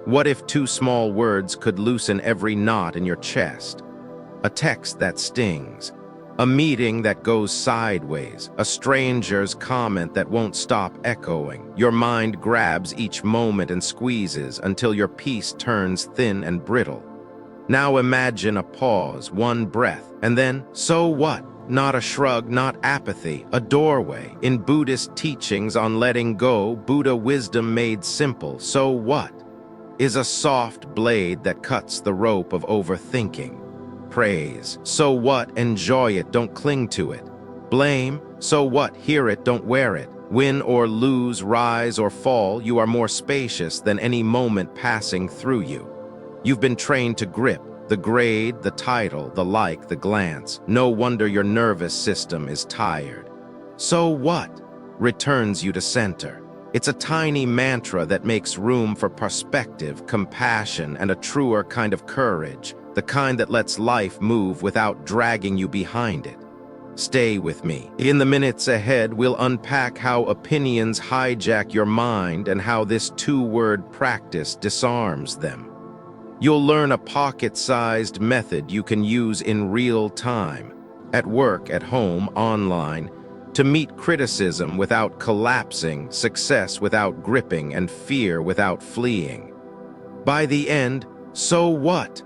What if two small words could loosen every knot in your chest? A text that stings, a meeting that goes sideways, a stranger's comment that won't stop echoing. Your mind grabs each moment and squeezes until your peace turns thin and brittle. Now imagine a pause, one breath, and then, so what? Not a shrug, not apathy, a doorway. In Buddhist teachings on letting go, Buddha wisdom made simple, so what? Is a soft blade that cuts the rope of overthinking. Praise, so what? Enjoy it, don't cling to it. Blame, so what? Hear it, don't wear it. Win or lose, rise or fall, you are more spacious than any moment passing through you. You've been trained to grip the grade, the title, the like, the glance. No wonder your nervous system is tired. So what? Returns you to center. It's a tiny mantra that makes room for perspective, compassion, and a truer kind of courage, the kind that lets life move without dragging you behind it. Stay with me. In the minutes ahead, we'll unpack how opinions hijack your mind and how this two-word practice disarms them. You'll learn a pocket-sized method you can use in real time, at work, at home, online, to meet criticism without collapsing, success without gripping, and fear without fleeing. By the end, so what?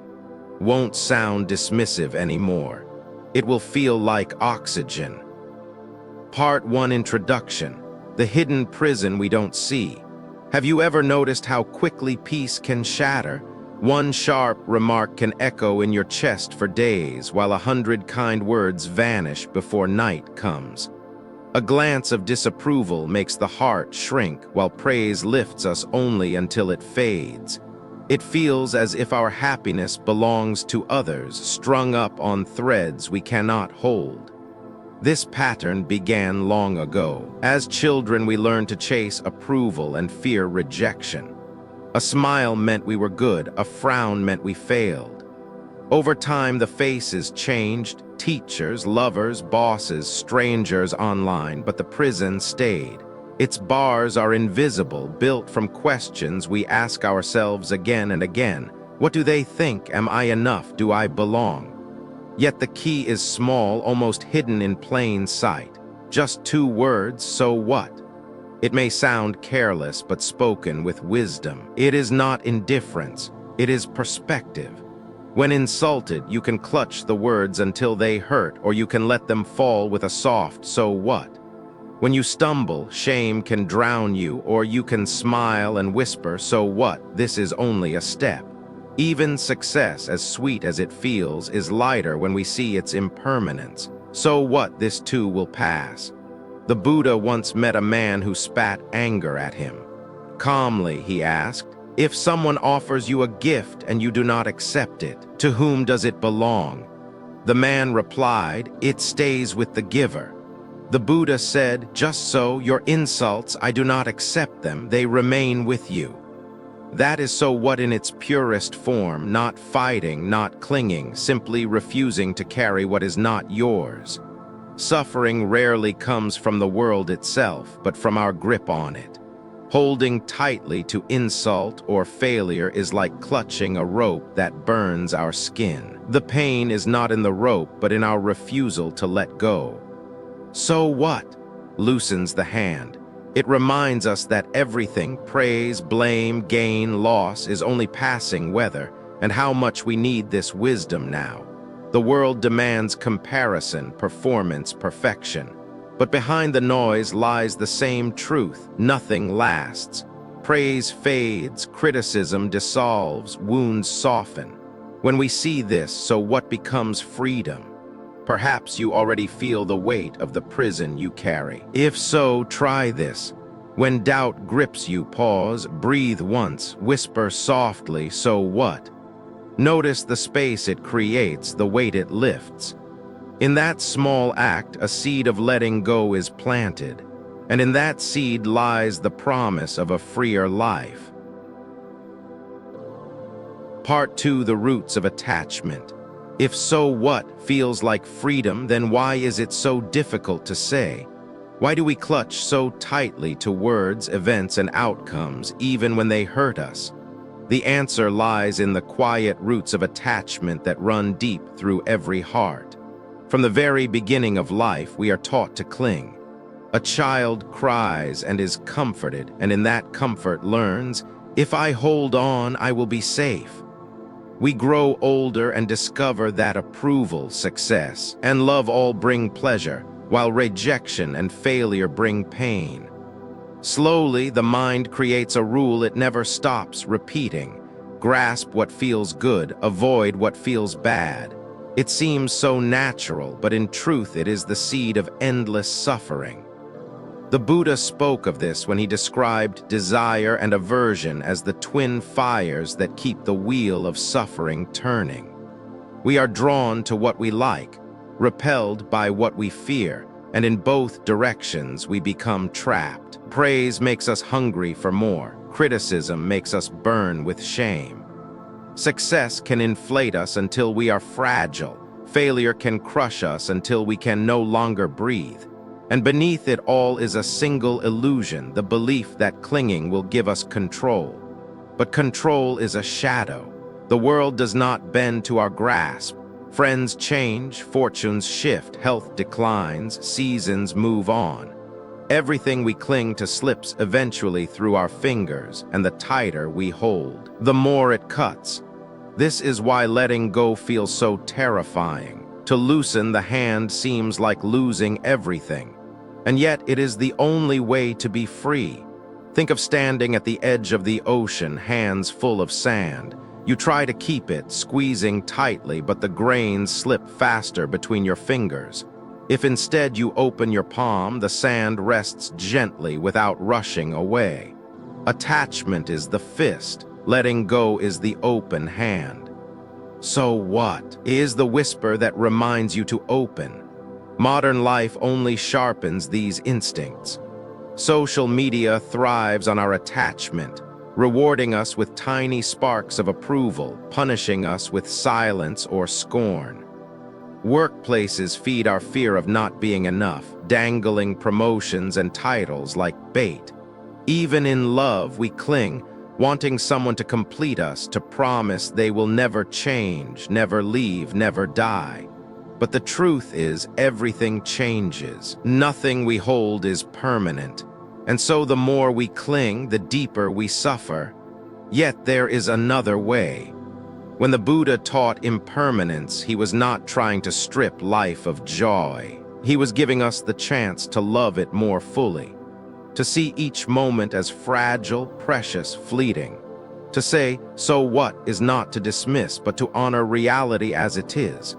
Won't sound dismissive anymore. It will feel like oxygen. Part 1 Introduction, the hidden prison we don't see. Have you ever noticed how quickly peace can shatter? One sharp remark can echo in your chest for days, while 100 kind words vanish before night comes. A glance of disapproval makes the heart shrink, while praise lifts us only until it fades. It feels as if our happiness belongs to others, strung up on threads we cannot hold. This pattern began long ago. As children, we learned to chase approval and fear rejection. A smile meant we were good, a frown meant we failed. Over time, the faces changed, teachers, lovers, bosses, strangers online, but the prison stayed. Its bars are invisible, built from questions we ask ourselves again and again. What do they think? Am I enough? Do I belong? Yet the key is small, almost hidden in plain sight. Just two words, so what? It may sound careless, but spoken with wisdom. It is not indifference, it is perspective. When insulted, you can clutch the words until they hurt, or you can let them fall with a soft, so what? When you stumble, shame can drown you, or you can smile and whisper, so what? This is only a step. Even success, as sweet as it feels, is lighter when we see its impermanence. So what? This too will pass. The Buddha once met a man who spat anger at him. Calmly, he asked, "If someone offers you a gift and you do not accept it, to whom does it belong?" The man replied, "It stays with the giver." The Buddha said, "Just so, your insults, I do not accept them, they remain with you." That is so what in its purest form, not fighting, not clinging, simply refusing to carry what is not yours. Suffering rarely comes from the world itself, but from our grip on it. Holding tightly to insult or failure is like clutching a rope that burns our skin. The pain is not in the rope, but in our refusal to let go. So what? Loosens the hand. It reminds us that everything, praise, blame, gain, loss, is only passing weather, and how much we need this wisdom now. The world demands comparison, performance, perfection. But behind the noise lies the same truth. Nothing lasts. Praise fades, criticism dissolves, wounds soften. When we see this, so what becomes freedom? Perhaps you already feel the weight of the prison you carry. If so, try this. When doubt grips you, pause, breathe once, whisper softly, so what? Notice the space it creates, the weight it lifts. In that small act, a seed of letting go is planted, and in that seed lies the promise of a freer life. Part 2, the roots of attachment. If so what feels like freedom, then why is it so difficult to say? Why do we clutch so tightly to words, events, and outcomes, even when they hurt us? The answer lies in the quiet roots of attachment that run deep through every heart. From the very beginning of life, we are taught to cling. A child cries and is comforted, and in that comfort learns, if I hold on, I will be safe. We grow older and discover that approval, success, and love all bring pleasure, while rejection and failure bring pain. Slowly, the mind creates a rule it never stops repeating. Grasp what feels good, avoid what feels bad. It seems so natural, but in truth it is the seed of endless suffering. The Buddha spoke of this when he described desire and aversion as the twin fires that keep the wheel of suffering turning. We are drawn to what we like, repelled by what we fear, and in both directions we become trapped. Praise makes us hungry for more. Criticism makes us burn with shame. Success can inflate us until we are fragile. Failure can crush us until we can no longer breathe. And beneath it all is a single illusion, the belief that clinging will give us control. But control is a shadow. The world does not bend to our grasp. Friends change, fortunes shift, health declines, seasons move on. Everything we cling to slips eventually through our fingers, and the tighter we hold, the more it cuts. This is why letting go feels so terrifying. To loosen the hand seems like losing everything. And yet it is the only way to be free. Think of standing at the edge of the ocean, hands full of sand. You try to keep it, squeezing tightly, but the grains slip faster between your fingers. If instead you open your palm, the sand rests gently without rushing away. Attachment is the fist, letting go is the open hand. So what is the whisper that reminds you to open? Modern life only sharpens these instincts. Social media thrives on our attachment, rewarding us with tiny sparks of approval, punishing us with silence or scorn. Workplaces feed our fear of not being enough, dangling promotions and titles like bait. Even in love, we cling, wanting someone to complete us, to promise they will never change, never leave, never die. But the truth is, everything changes. Nothing we hold is permanent. And so the more we cling, the deeper we suffer. Yet there is another way. When the Buddha taught impermanence, he was not trying to strip life of joy. He was giving us the chance to love it more fully, to see each moment as fragile, precious, fleeting. To say, so what, is not to dismiss, but to honor reality as it is.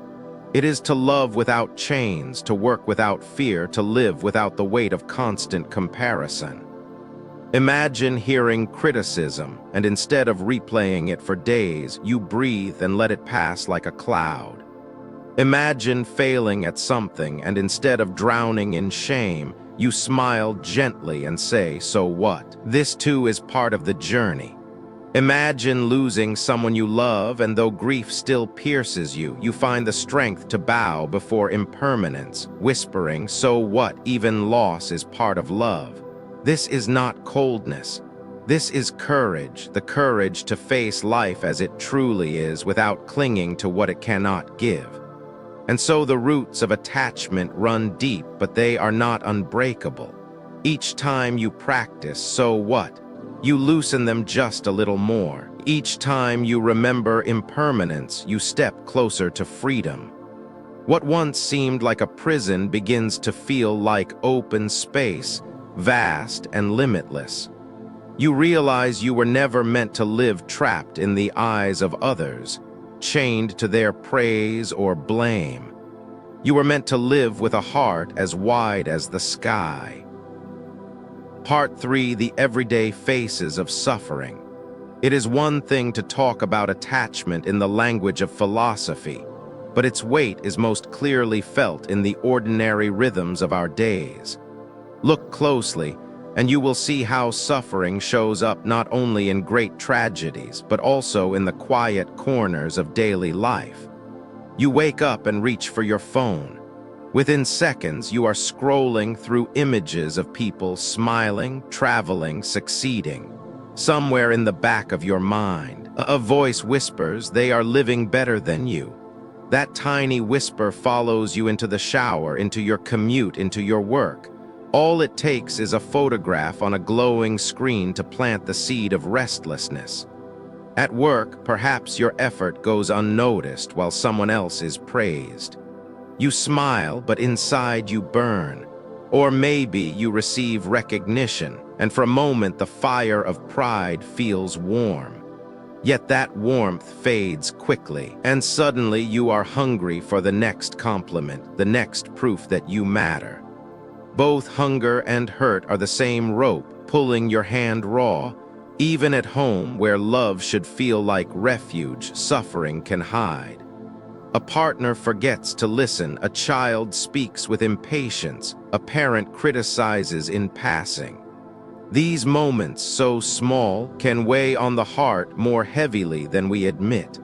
It is to love without chains, to work without fear, to live without the weight of constant comparison. Imagine hearing criticism, and instead of replaying it for days, you breathe and let it pass like a cloud. Imagine failing at something, and instead of drowning in shame, you smile gently and say, so what? This too is part of the journey. Imagine losing someone you love, and though grief still pierces you, you find the strength to bow before impermanence, whispering, so what, even loss is part of love. This is not coldness. This is courage, the courage to face life as it truly is without clinging to what it cannot give. And so the roots of attachment run deep, but they are not unbreakable. Each time you practice, so what? You loosen them just a little more. Each time you remember impermanence, you step closer to freedom. What once seemed like a prison begins to feel like open space, vast and limitless. You realize you were never meant to live trapped in the eyes of others, chained to their praise or blame. You were meant to live with a heart as wide as the sky. Part 3: The Everyday Faces of Suffering. It is one thing to talk about attachment in the language of philosophy, but its weight is most clearly felt in the ordinary rhythms of our days. Look closely, and you will see how suffering shows up not only in great tragedies, but also in the quiet corners of daily life. You wake up and reach for your phone. Within seconds, you are scrolling through images of people smiling, traveling, succeeding. Somewhere in the back of your mind, a voice whispers they are living better than you. That tiny whisper follows you into the shower, into your commute, into your work. All it takes is a photograph on a glowing screen to plant the seed of restlessness. At work, perhaps your effort goes unnoticed while someone else is praised. You smile, but inside you burn. Or maybe you receive recognition, and for a moment the fire of pride feels warm. Yet that warmth fades quickly, and suddenly you are hungry for the next compliment, the next proof that you matter. Both hunger and hurt are the same rope, pulling your hand raw. Even at home, where love should feel like refuge, suffering can hide. A partner forgets to listen, a child speaks with impatience, a parent criticizes in passing. These moments, so small, can weigh on the heart more heavily than we admit.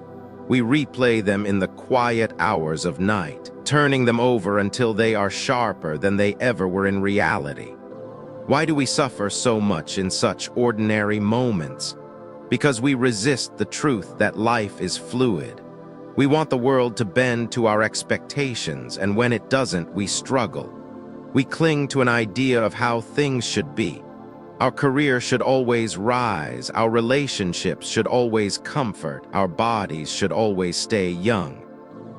We replay them in the quiet hours of night, turning them over until they are sharper than they ever were in reality. Why do we suffer so much in such ordinary moments? Because we resist the truth that life is fluid. We want the world to bend to our expectations, and when it doesn't, we struggle. We cling to an idea of how things should be. Our career should always rise, our relationships should always comfort, our bodies should always stay young.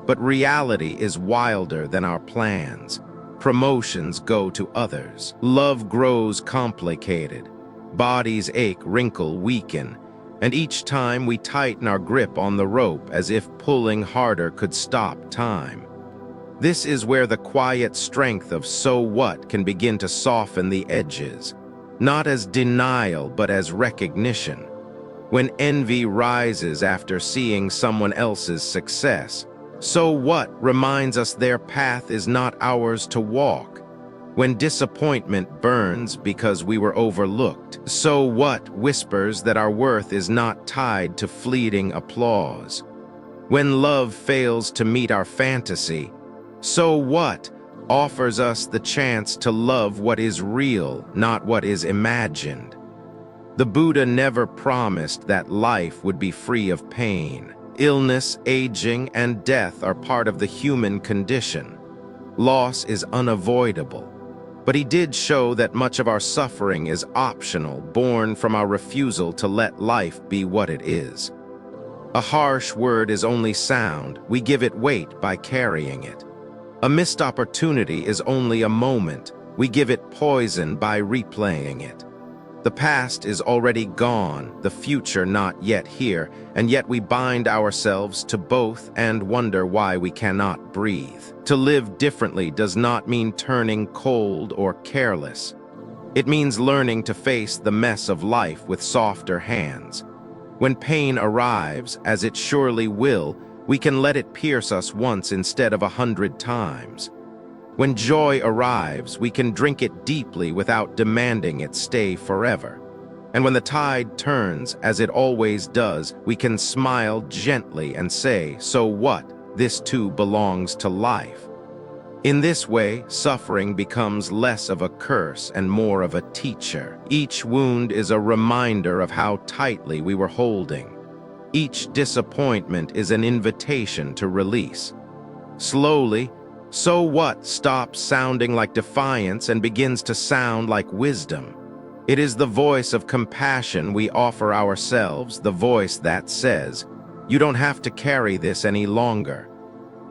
But reality is wilder than our plans. Promotions go to others. Love grows complicated. Bodies ache, wrinkle, weaken. And each time we tighten our grip on the rope as if pulling harder could stop time. This is where the quiet strength of so what can begin to soften the edges. Not as denial, but as recognition. When envy rises after seeing someone else's success, so what reminds us their path is not ours to walk. When disappointment burns because we were overlooked, so what whispers that our worth is not tied to fleeting applause. When love fails to meet our fantasy, so what offers us the chance to love what is real, not what is imagined. The Buddha never promised that life would be free of pain. Illness, aging, and death are part of the human condition. Loss is unavoidable. But he did show that much of our suffering is optional, born from our refusal to let life be what it is. A harsh word is only sound. We give it weight by carrying it. A missed opportunity is only a moment. We give it poison by replaying it. The past is already gone, the future not yet here, and yet we bind ourselves to both and wonder why we cannot breathe. To live differently does not mean turning cold or careless. It means learning to face the mess of life with softer hands. When pain arrives, as it surely will, we can let it pierce us once instead of 100 times. When joy arrives, we can drink it deeply without demanding it stay forever. And when the tide turns, as it always does, we can smile gently and say, so what? This too belongs to life. In this way, suffering becomes less of a curse and more of a teacher. Each wound is a reminder of how tightly we were holding. Each disappointment is an invitation to release. Slowly, so what stops sounding like defiance and begins to sound like wisdom. It is the voice of compassion we offer ourselves, the voice that says, you don't have to carry this any longer.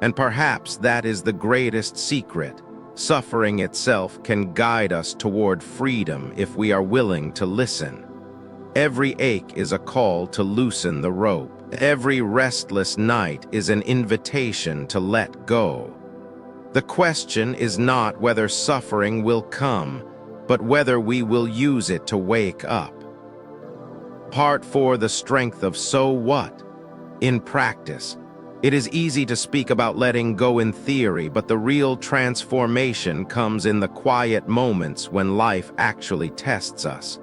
And perhaps that is the greatest secret. Suffering itself can guide us toward freedom if we are willing to listen. Every ache is a call to loosen the rope. Every restless night is an invitation to let go. The question is not whether suffering will come, but whether we will use it to wake up. Part 4: The strength of so what? In practice, it is easy to speak about letting go in theory, but the real transformation comes in the quiet moments when life actually tests us.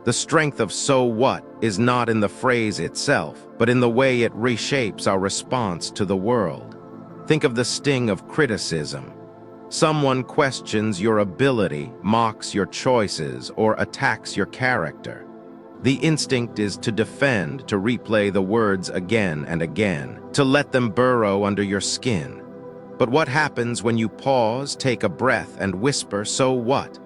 The strength of so what is not in the phrase itself, but in the way it reshapes our response to the world. Think of the sting of criticism. Someone questions your ability, mocks your choices, or attacks your character. The instinct is to defend, to replay the words again and again, to let them burrow under your skin. But what happens when you pause, take a breath, and whisper, "So what?"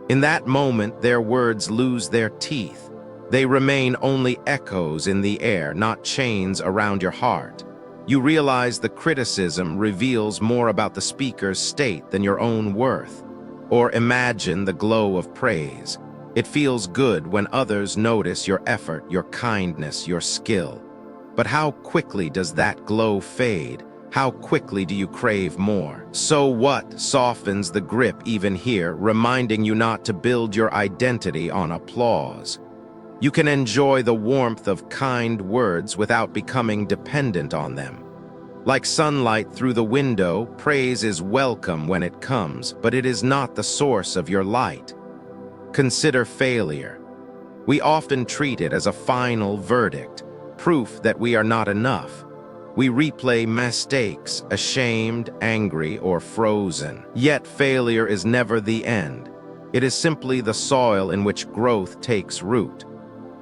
In that moment, their words lose their teeth. They remain only echoes in the air, not chains around your heart. You realize the criticism reveals more about the speaker's state than your own worth. Or imagine the glow of praise. It feels good when others notice your effort, your kindness, your skill. But how quickly does that glow fade? How quickly do you crave more? So what softens the grip even here, reminding you not to build your identity on applause. You can enjoy the warmth of kind words without becoming dependent on them. Like sunlight through the window, praise is welcome when it comes, but it is not the source of your light. Consider failure. We often treat it as a final verdict, proof that we are not enough. We replay mistakes, ashamed, angry, or frozen. Yet failure is never the end. It is simply the soil in which growth takes root.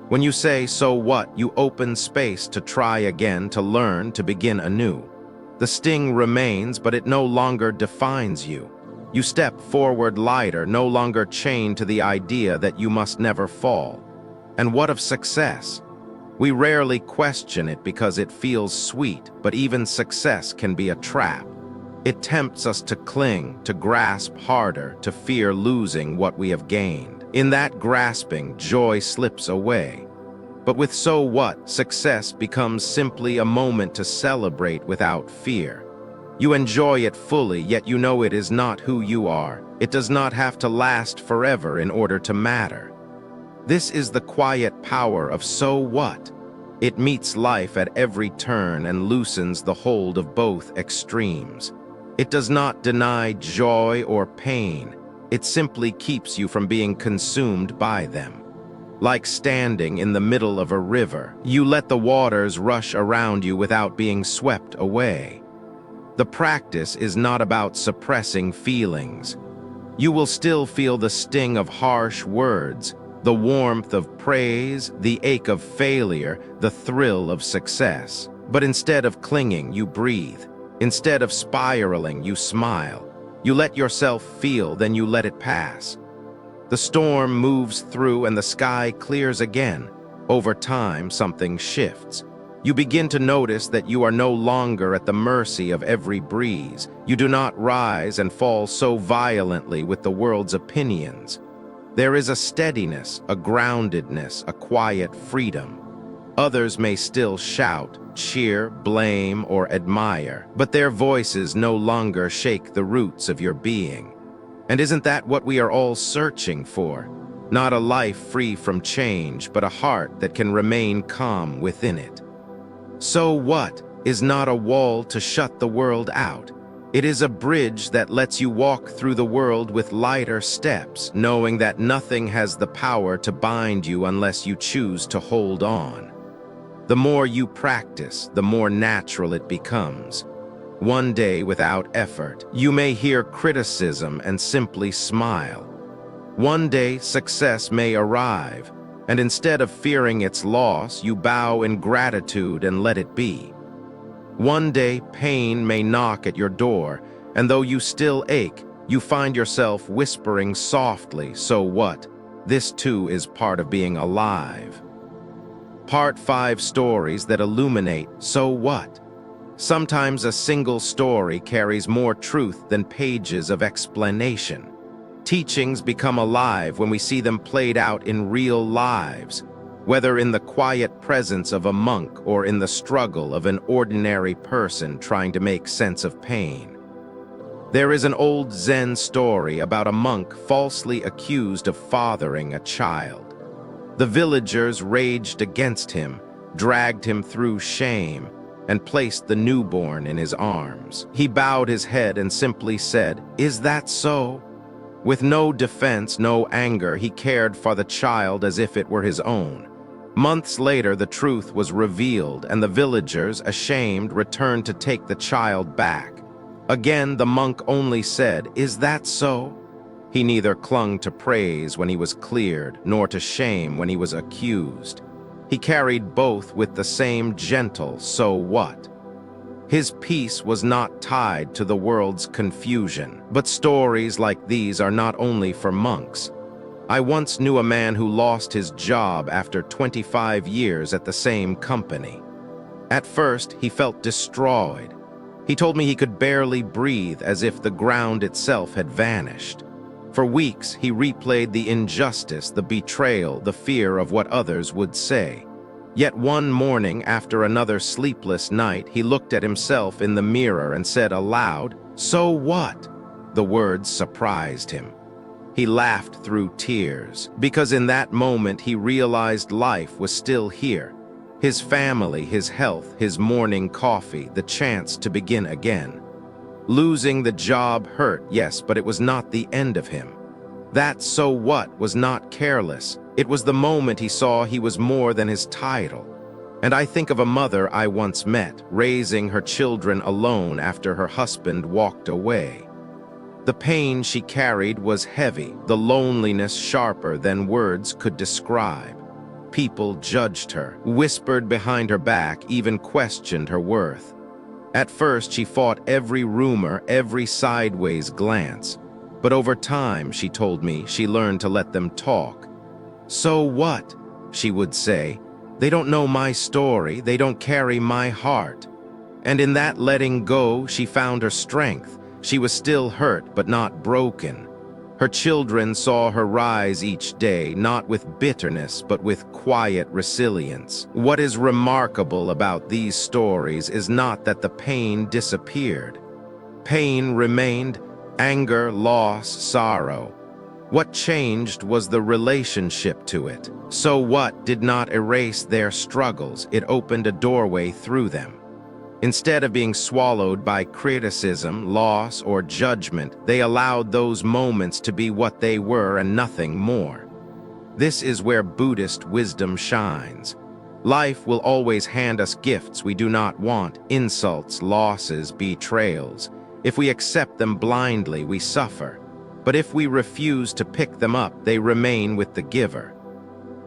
When you say, "So what?" you open space to try again, to learn, to begin anew. The sting remains, but it no longer defines you. You step forward lighter, no longer chained to the idea that you must never fall. And what of success? We rarely question it because it feels sweet, but even success can be a trap. It tempts us to cling, to grasp harder, to fear losing what we have gained. In that grasping, joy slips away. But with "so what," success becomes simply a moment to celebrate without fear. You enjoy it fully, yet you know it is not who you are. It does not have to last forever in order to matter. This is the quiet power of "so what." It meets life at every turn and loosens the hold of both extremes. It does not deny joy or pain. It simply keeps you from being consumed by them. Like standing in the middle of a river, you let the waters rush around you without being swept away. The practice is not about suppressing feelings. You will still feel the sting of harsh words, the warmth of praise, the ache of failure, the thrill of success. But instead of clinging, you breathe. Instead of spiraling, you smile. You let yourself feel, then you let it pass. The storm moves through and the sky clears again. Over time, something shifts. You begin to notice that you are no longer at the mercy of every breeze. You do not rise and fall so violently with the world's opinions. There is a steadiness, a groundedness, a quiet freedom. Others may still shout, cheer, blame, or admire, but their voices no longer shake the roots of your being. And isn't that what we are all searching for? Not a life free from change, but a heart that can remain calm within it. "So what?" is not a wall to shut the world out. It is a bridge that lets you walk through the world with lighter steps, knowing that nothing has the power to bind you unless you choose to hold on. The more you practice, the more natural it becomes. One day, without effort, you may hear criticism and simply smile. One day, success may arrive, and instead of fearing its loss, you bow in gratitude and let it be. One day, pain may knock at your door, and though you still ache, you find yourself whispering softly, "So what?" This too is part of being alive. Part 5: Stories that illuminate "so what?" Sometimes a single story carries more truth than pages of explanation. Teachings become alive when we see them played out in real lives, whether in the quiet presence of a monk or in the struggle of an ordinary person trying to make sense of pain. There is an old Zen story about a monk falsely accused of fathering a child. The villagers raged against him, dragged him through shame, and placed the newborn in his arms. He bowed his head and simply said, "Is that so?" With no defense, no anger, he cared for the child as if it were his own. Months later, the truth was revealed, and the villagers, ashamed, returned to take the child back. Again, the monk only said, "Is that so?" He neither clung to praise when he was cleared, nor to shame when he was accused. He carried both with the same gentle "so what?" His peace was not tied to the world's confusion. But stories like these are not only for monks. I once knew a man who lost his job after 25 years at the same company. At first, he felt destroyed. He told me he could barely breathe, as if the ground itself had vanished. For weeks, he replayed the injustice, the betrayal, the fear of what others would say. Yet one morning, after another sleepless night, he looked at himself in the mirror and said aloud, "So what?" The words surprised him. He laughed through tears, because in that moment he realized life was still here. His family, his health, his morning coffee, the chance to begin again. Losing the job hurt, yes, but it was not the end of him. That "so what" was not careless. It was the moment he saw he was more than his title. And I think of a mother I once met, raising her children alone after her husband walked away. The pain she carried was heavy, the loneliness sharper than words could describe. People judged her, whispered behind her back, even questioned her worth. At first, she fought every rumor, every sideways glance. But over time, she told me, she learned to let them talk. "So what?" she would say. "They don't know my story, they don't carry my heart." And in that letting go, she found her strength. She was still hurt, but not broken. Her children saw her rise each day, not with bitterness, but with quiet resilience. What is remarkable about these stories is not that the pain disappeared. Pain remained, anger, loss, sorrow. What changed was the relationship to it. So what did not erase their struggles, it opened a doorway through them. Instead of being swallowed by criticism, loss, or judgment, they allowed those moments to be what they were and nothing more. This is where Buddhist wisdom shines. Life will always hand us gifts we do not want, insults, losses, betrayals. If we accept them blindly, we suffer. But if we refuse to pick them up, they remain with the giver.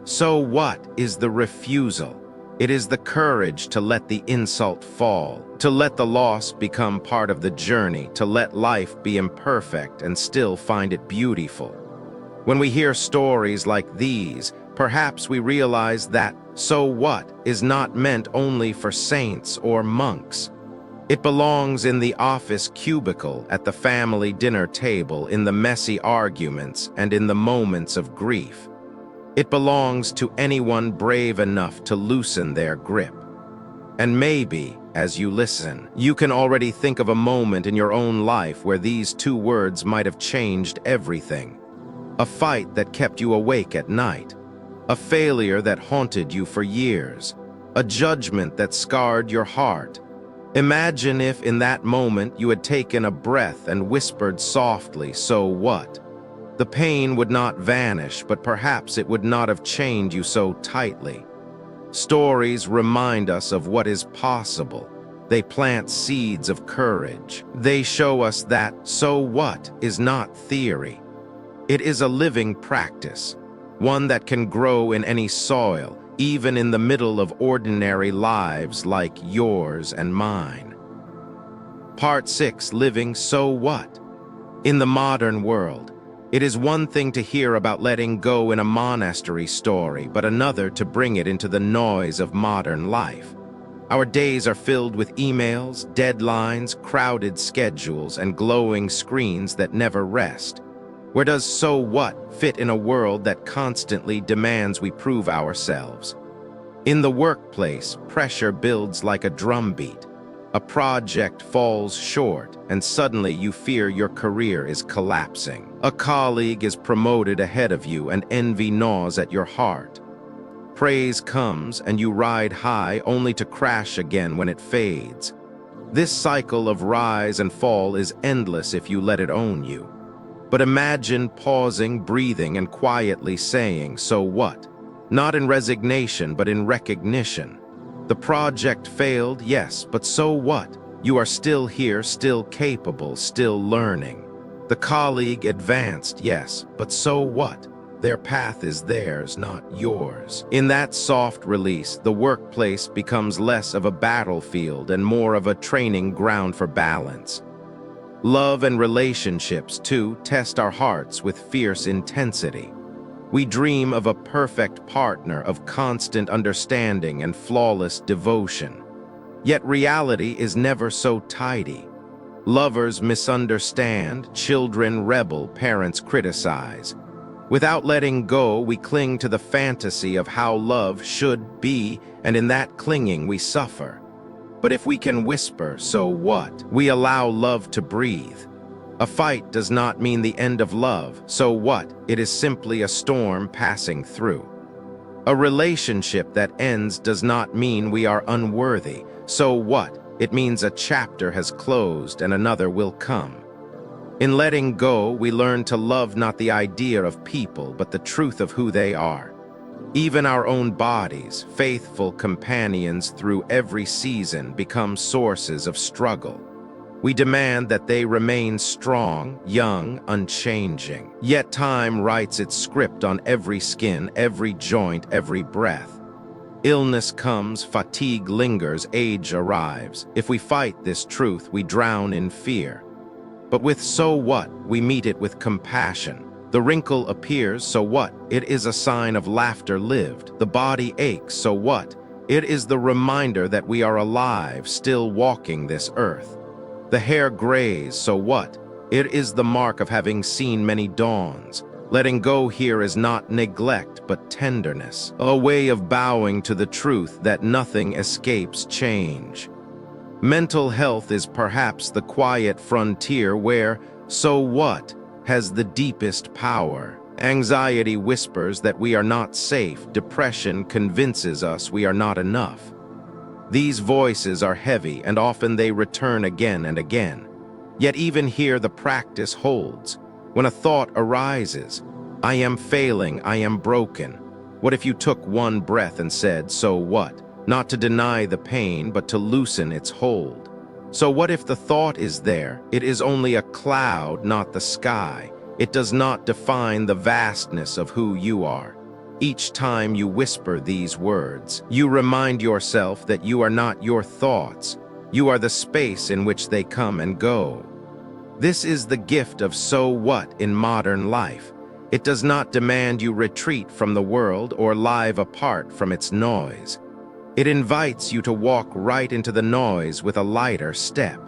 So what is the refusal? It is the courage to let the insult fall, to let the loss become part of the journey, to let life be imperfect and still find it beautiful. When we hear stories like these, perhaps we realize that "so what" is not meant only for saints or monks. It belongs in the office cubicle, at the family dinner table, in the messy arguments, and in the moments of grief. It belongs to anyone brave enough to loosen their grip. And maybe, as you listen, you can already think of a moment in your own life where these two words might have changed everything. A fight that kept you awake at night. A failure that haunted you for years. A judgment that scarred your heart. Imagine if in that moment you had taken a breath and whispered softly, "So what?" The pain would not vanish, but perhaps it would not have chained you so tightly. Stories remind us of what is possible. They plant seeds of courage. They show us that "so what" is not theory. It is a living practice, one that can grow in any soil, even in the middle of ordinary lives like yours and mine. Part 6, Living So What? In the modern world, it is one thing to hear about letting go in a monastery story, but another to bring it into the noise of modern life. Our days are filled with emails, deadlines, crowded schedules, and glowing screens that never rest. Where does "so what" fit in a world that constantly demands we prove ourselves? In the workplace, pressure builds like a drumbeat. A project falls short, and suddenly you fear your career is collapsing. A colleague is promoted ahead of you, and envy gnaws at your heart. Praise comes, and you ride high only to crash again when it fades. This cycle of rise and fall is endless if you let it own you. But imagine pausing, breathing, and quietly saying, "So what?" Not in resignation, but in recognition. The project failed, yes, but so what? You are still here, still capable, still learning. The colleague advanced, yes, but so what? Their path is theirs, not yours. In that soft release, the workplace becomes less of a battlefield and more of a training ground for balance. Love and relationships, too, test our hearts with fierce intensity. We dream of a perfect partner, of constant understanding and flawless devotion. Yet reality is never so tidy. Lovers misunderstand, children rebel, parents criticize. Without letting go, we cling to the fantasy of how love should be, and in that clinging we suffer. But if we can whisper, so what? We allow love to breathe. A fight does not mean the end of love, so what? It is simply a storm passing through. A relationship that ends does not mean we are unworthy, so what? It means a chapter has closed and another will come. In letting go, we learn to love not the idea of people, but the truth of who they are. Even our own bodies, faithful companions through every season, become sources of struggle. We demand that they remain strong, young, unchanging. Yet time writes its script on every skin, every joint, every breath. Illness comes, fatigue lingers, age arrives. If we fight this truth, we drown in fear. But with so what, we meet it with compassion. The wrinkle appears, so what? It is a sign of laughter lived. The body aches, so what? It is the reminder that we are alive, still walking this earth. The hair grays, so what? It is the mark of having seen many dawns. Letting go here is not neglect, but tenderness, a way of bowing to the truth that nothing escapes change. Mental health is perhaps the quiet frontier where, so what, has the deepest power. Anxiety whispers that we are not safe. Depression convinces us we are not enough. These voices are heavy, and often they return again and again. Yet even here the practice holds. When a thought arises, I am failing, I am broken. What if you took one breath and said, so what? Not to deny the pain, but to loosen its hold. So what if the thought is there? It is only a cloud, not the sky. It does not define the vastness of who you are. Each time you whisper these words, you remind yourself that you are not your thoughts. You are the space in which they come and go. This is the gift of so what in modern life. It does not demand you retreat from the world or live apart from its noise. It invites you to walk right into the noise with a lighter step.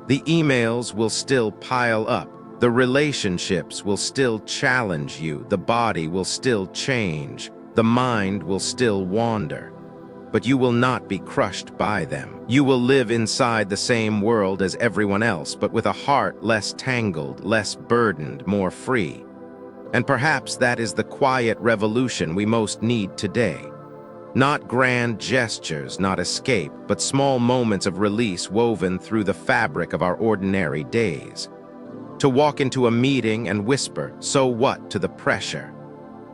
The emails will still pile up. The relationships will still challenge you. The body will still change. The mind will still wander. But you will not be crushed by them. You will live inside the same world as everyone else, but with a heart less tangled, less burdened, more free. And perhaps that is the quiet revolution we most need today. Not grand gestures, not escape, but small moments of release woven through the fabric of our ordinary days. To walk into a meeting and whisper, so what, to the pressure.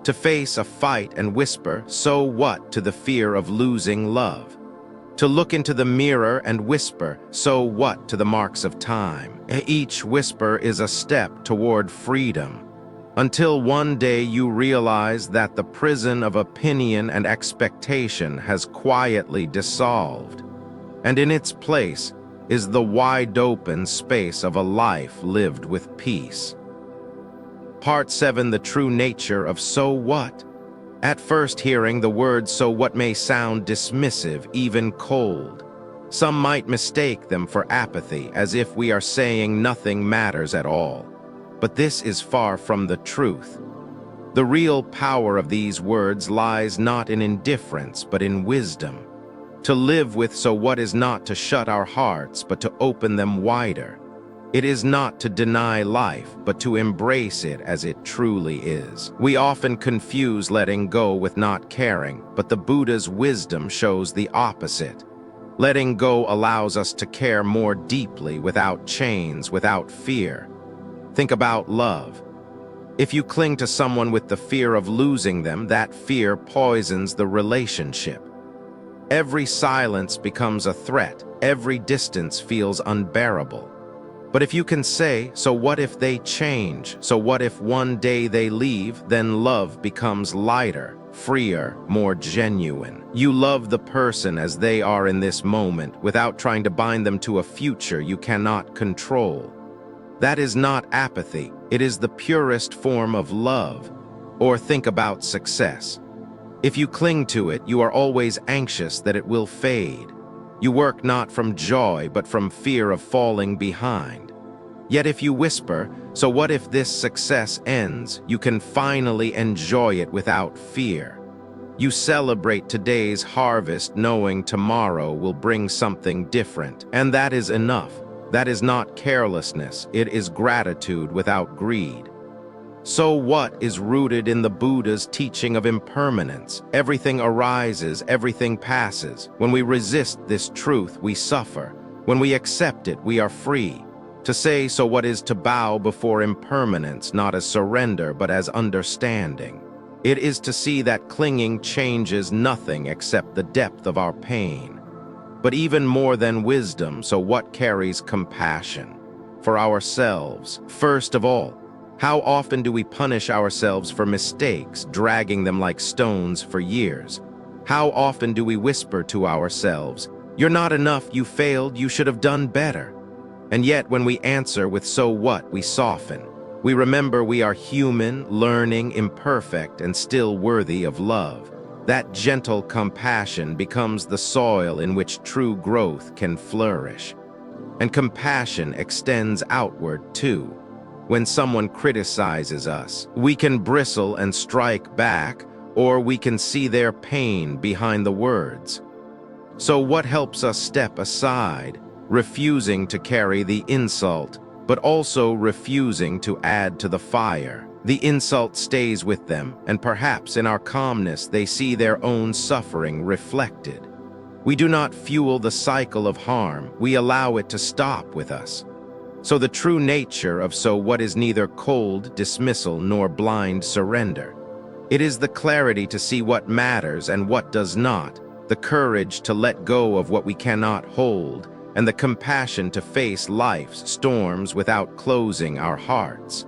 To face a fight and whisper, so what, to the fear of losing love. To look into the mirror and whisper, so what, to the marks of time. Each whisper is a step toward freedom. Until one day you realize that the prison of opinion and expectation has quietly dissolved, and in its place is the wide-open space of a life lived with peace. Part 7. The true nature of so what. At first hearing the word so what may sound dismissive, even cold. Some might mistake them for apathy, as if we are saying nothing matters at all. But this is far from the truth. The real power of these words lies not in indifference, but in wisdom. To live with so what is not to shut our hearts, but to open them wider. It is not to deny life, but to embrace it as it truly is. We often confuse letting go with not caring, but the Buddha's wisdom shows the opposite. Letting go allows us to care more deeply, without chains, without fear. Think about love. If you cling to someone with the fear of losing them, that fear poisons the relationship. Every silence becomes a threat. Every distance feels unbearable. But if you can say, so what if they change? So what if one day they leave? Then love becomes lighter, freer, more genuine. You love the person as they are in this moment without trying to bind them to a future you cannot control. That is not apathy. It is the purest form of love. Or think about success. If you cling to it, you are always anxious that it will fade. You work not from joy, but from fear of falling behind. Yet if you whisper, so what if this success ends? You can finally enjoy it without fear. You celebrate today's harvest knowing tomorrow will bring something different. And that is enough. That is not carelessness. It is gratitude without greed. So what is rooted in the Buddha's teaching of impermanence? Everything arises, everything passes. When we resist this truth, we suffer. When we accept it, we are free. To say so what is to bow before impermanence, not as surrender, but as understanding. It is to see that clinging changes nothing except the depth of our pain. But even more than wisdom, so what carries compassion? For ourselves, first of all. How often do we punish ourselves for mistakes, dragging them like stones for years? How often do we whisper to ourselves, "You're not enough, you failed, you should have done better"? And yet when we answer with "so what," we soften. We remember we are human, learning, imperfect, and still worthy of love. That gentle compassion becomes the soil in which true growth can flourish. And compassion extends outward too. When someone criticizes us, we can bristle and strike back, or we can see their pain behind the words. So what helps us step aside, refusing to carry the insult, but also refusing to add to the fire? The insult stays with them, and perhaps in our calmness they see their own suffering reflected. We do not fuel the cycle of harm, we allow it to stop with us. So the true nature of so what is neither cold dismissal nor blind surrender. It is the clarity to see what matters and what does not, the courage to let go of what we cannot hold, and the compassion to face life's storms without closing our hearts.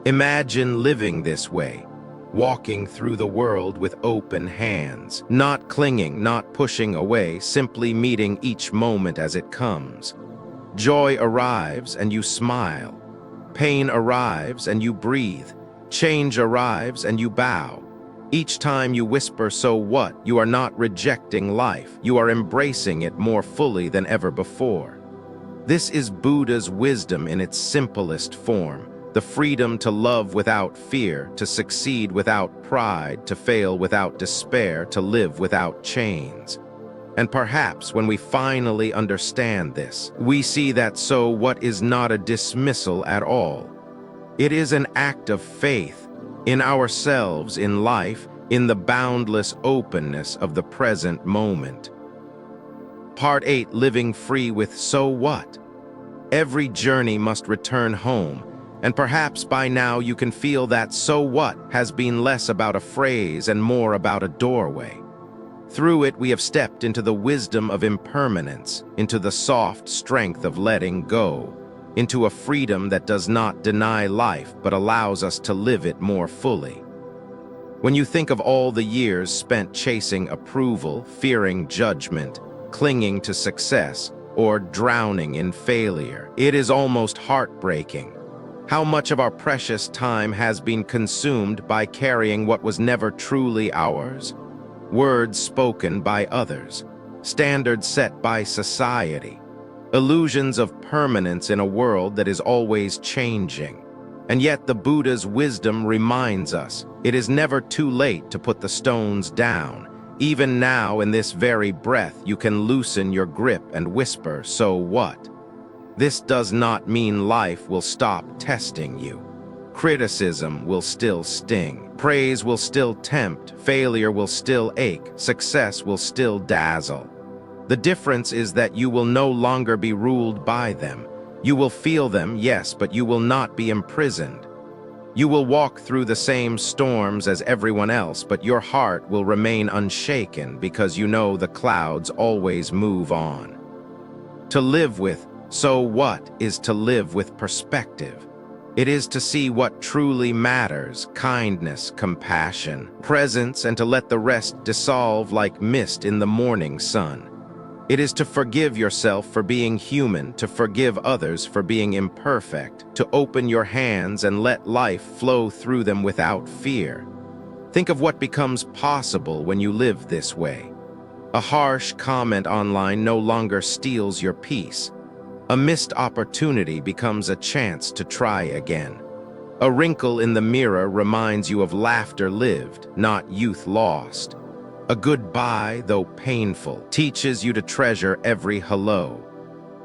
Imagine living this way, walking through the world with open hands, not clinging, not pushing away, simply meeting each moment as it comes. Joy arrives and you smile. Pain arrives and you breathe. Change arrives and you bow. Each time you whisper, "so what," you are not rejecting life. You are embracing it more fully than ever before. This is Buddha's wisdom in its simplest form. The freedom to love without fear, to succeed without pride, to fail without despair, to live without chains. And perhaps when we finally understand this, we see that so what is not a dismissal at all. It is an act of faith in ourselves, in life, in the boundless openness of the present moment. Part 8, living free with so what? Every journey must return home, and perhaps by now you can feel that so what has been less about a phrase and more about a doorway. Through it we have stepped into the wisdom of impermanence, into the soft strength of letting go, into a freedom that does not deny life but allows us to live it more fully. When you think of all the years spent chasing approval, fearing judgment, clinging to success, or drowning in failure, it is almost heartbreaking. How much of our precious time has been consumed by carrying what was never truly ours? Words spoken by others, standards set by society, illusions of permanence in a world that is always changing. And yet the Buddha's wisdom reminds us, it is never too late to put the stones down. Even now, in this very breath, you can loosen your grip and whisper, "so what?" This does not mean life will stop testing you. Criticism will still sting. Praise will still tempt. Failure will still ache. Success will still dazzle. The difference is that you will no longer be ruled by them. You will feel them, yes, but you will not be imprisoned. You will walk through the same storms as everyone else, but your heart will remain unshaken because you know the clouds always move on. To live with, So what is to live with perspective? It is to see what truly matters: kindness, compassion, presence, and to let the rest dissolve like mist in the morning sun. It is to forgive yourself for being human, to forgive others for being imperfect, to open your hands and let life flow through them without fear. Think of what becomes possible when you live this way. A harsh comment online no longer steals your peace. A missed opportunity becomes a chance to try again. A wrinkle in the mirror reminds you of laughter lived, not youth lost. A goodbye, though painful, teaches you to treasure every hello.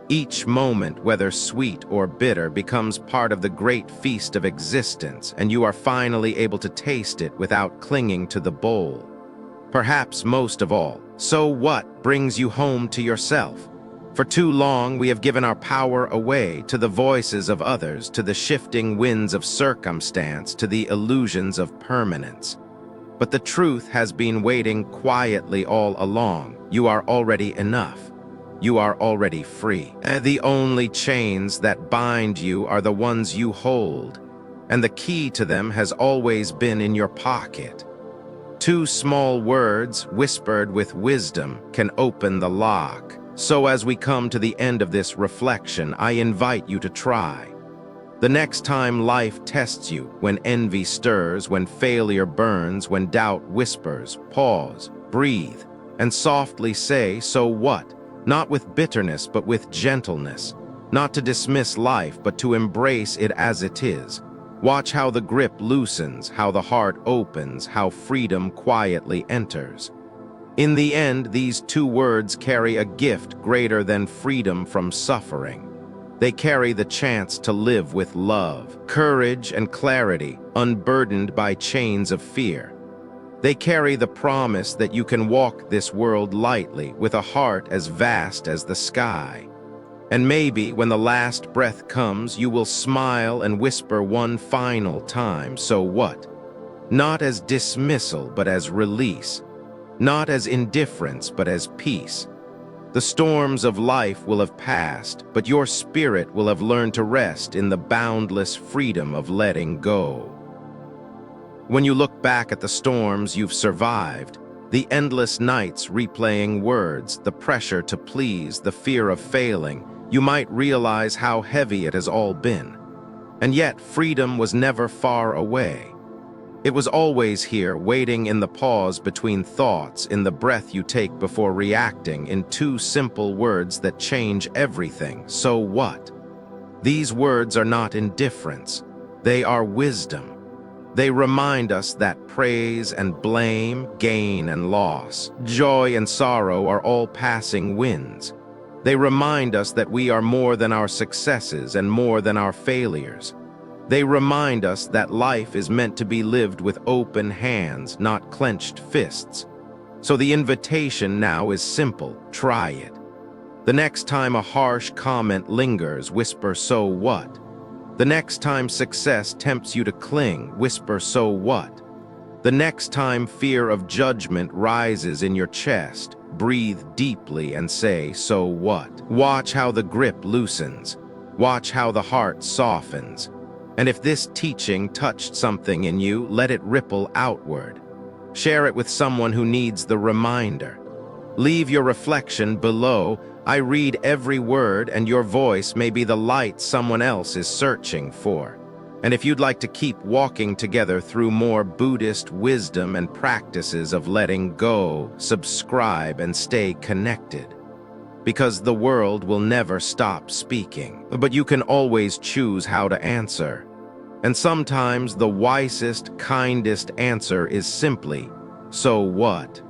Each moment, whether sweet or bitter, becomes part of the great feast of existence, and you are finally able to taste it without clinging to the bowl. Perhaps most of all, so what brings you home to yourself? For too long, we have given our power away to the voices of others, to the shifting winds of circumstance, to the illusions of permanence. But the truth has been waiting quietly all along. You are already enough. You are already free. The only chains that bind you are the ones you hold, and the key to them has always been in your pocket. Two small words, whispered with wisdom, can open the lock. So as we come to the end of this reflection, I invite you to try. The next time life tests you, when envy stirs, when failure burns, when doubt whispers, pause, breathe, and softly say, "So what?" Not with bitterness, but with gentleness. Not to dismiss life, but to embrace it as it is. Watch how the grip loosens, how the heart opens, how freedom quietly enters. In the end, these two words carry a gift greater than freedom from suffering. They carry the chance to live with love, courage, and clarity, unburdened by chains of fear. They carry the promise that you can walk this world lightly, with a heart as vast as the sky. And maybe when the last breath comes, you will smile and whisper one final time, "So what?" Not as dismissal, but as release. Not as indifference, but as peace. The storms of life will have passed, but your spirit will have learned to rest in the boundless freedom of letting go. When you look back at the storms you've survived, the endless nights replaying words, the pressure to please, the fear of failing, you might realize how heavy it has all been. And yet, freedom was never far away. It was always here, waiting in the pause between thoughts, in the breath you take before reacting, in two simple words that change everything: "So what?" These words are not indifference. They are wisdom. They remind us that praise and blame, gain and loss, joy and sorrow are all passing winds. They remind us that we are more than our successes and more than our failures. They remind us that life is meant to be lived with open hands, not clenched fists. So the invitation now is simple: try it. The next time a harsh comment lingers, whisper, "So what?" The next time success tempts you to cling, whisper, "So what?" The next time fear of judgment rises in your chest, breathe deeply and say, "So what?" Watch how the grip loosens. Watch how the heart softens. And if this teaching touched something in you, let it ripple outward. Share it with someone who needs the reminder. Leave your reflection below. I read every word, and your voice may be the light someone else is searching for. And if you'd like to keep walking together through more Buddhist wisdom and practices of letting go, subscribe and stay connected. Because the world will never stop speaking, but you can always choose how to answer. And sometimes the wisest, kindest answer is simply, "So what?"